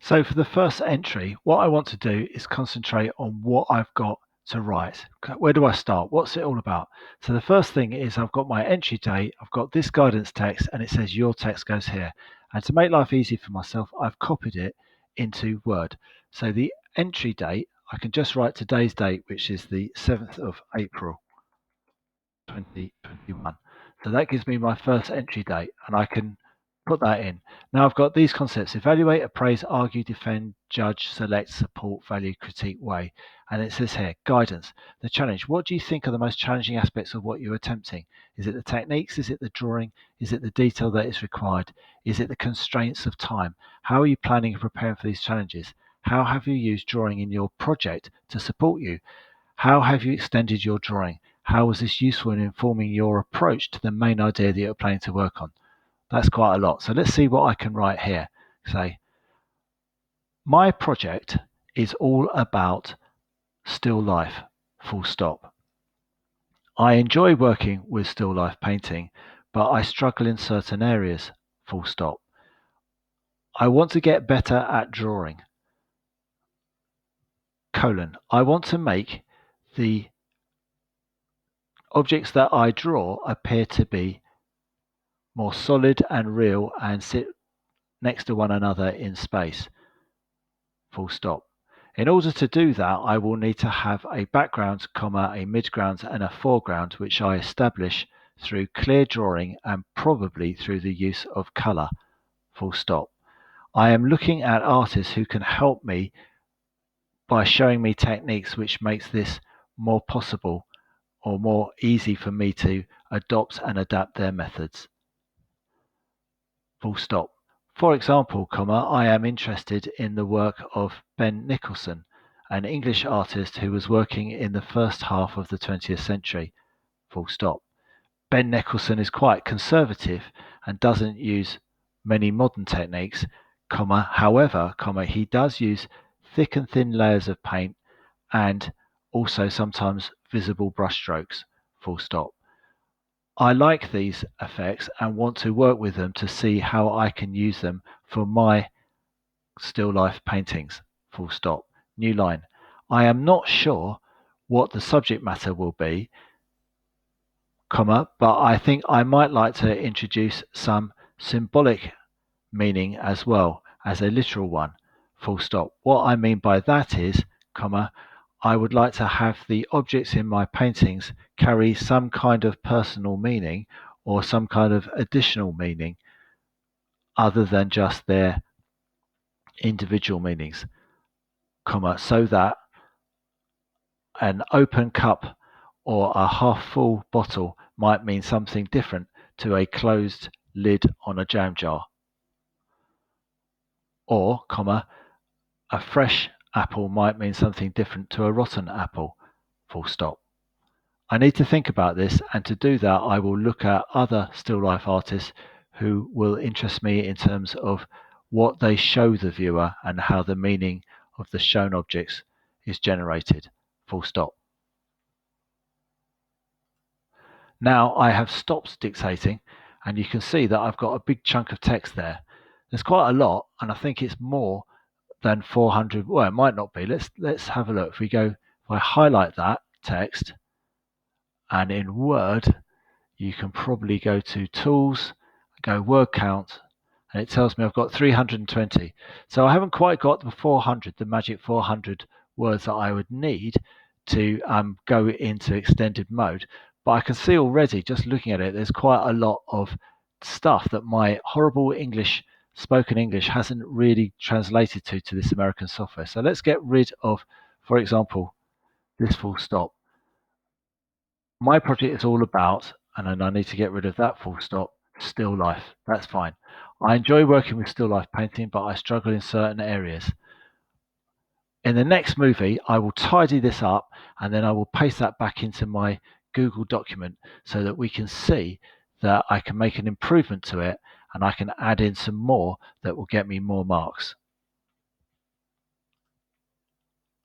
So for the first entry, what I want to do is concentrate on what I've got to write. Where do I start? What's it all about? So the first thing is I've got my entry date, I've got this guidance text, and it says your text goes here. And to make life easy for myself, I've copied it into Word. So the entry date, I can just write today's date, which is the 7th of April, 2021. So that gives me my first entry date, and I can put that in. Now I've got these concepts: evaluate, appraise, argue, defend, judge, select, support, value, critique, weigh. And it says here, guidance, the challenge. What do you think are the most challenging aspects of what you're attempting? Is it the techniques? Is it the drawing? Is it the detail that is required? Is it the constraints of time? How are you planning and preparing for these challenges? How have you used drawing in your project to support you? How have you extended your drawing? How was this useful in informing your approach to the main idea that you're planning to work on? That's quite a lot. So let's see what I can write here. Say, my project is all about still life, full stop. I enjoy working with still life painting, but I struggle in certain areas, full stop. I want to get better at drawing, colon. I want to make the objects that I draw appear to be more solid and real and sit next to one another in space, full stop. In order to do that, I will need to have a background, comma, a midground and a foreground, which I establish through clear drawing and probably through the use of color, full stop. I am looking at artists who can help me by showing me techniques which makes this more possible or more easy for me to adopt and adapt their methods, full stop. For example, comma, I am interested in the work of Ben Nicholson, an English artist who was working in the first half of the 20th century, full stop. Ben Nicholson is quite conservative and doesn't use many modern techniques, comma, however, comma, he does use thick and thin layers of paint and also sometimes visible brushstrokes, full stop. I like these effects and want to work with them to see how I can use them for my still life paintings, full stop. New line. I am not sure what the subject matter will be, comma, but I think I might like to introduce some symbolic meaning as well as a literal one, full stop. What I mean by that is, comma, I would like to have the objects in my paintings carry some kind of personal meaning or some kind of additional meaning other than just their individual meanings, comma, so that an open cup or a half full bottle might mean something different to a closed lid on a jam jar. Or, comma, a fresh apple might mean something different to a rotten apple, full stop. I need to think about this, and to do that I will look at other still life artists who will interest me in terms of what they show the viewer and how the meaning of the shown objects is generated, full stop. Now I have stopped dictating, and you can see that I've got a big chunk of text there. There's quite a lot, and I think it's more than 400. Well, it might not be. Let's have a look. If we go, if I highlight that text, and in Word, you can probably go to Tools, go Word Count, and it tells me I've got 320. So I haven't quite got the 400, the magic 400 words that I would need to go into extended mode. But I can see already, just looking at it, there's quite a lot of stuff that my horrible spoken English hasn't really translated to this American software. So let's get rid of, for example, this full stop. My project is all about, and then I need to get rid of that full stop, still life. That's fine. I enjoy working with still life painting, but I struggle in certain areas. In the next movie, I will tidy this up and then I will paste that back into my Google document so that we can see that I can make an improvement to it and I can add in some more that will get me more marks.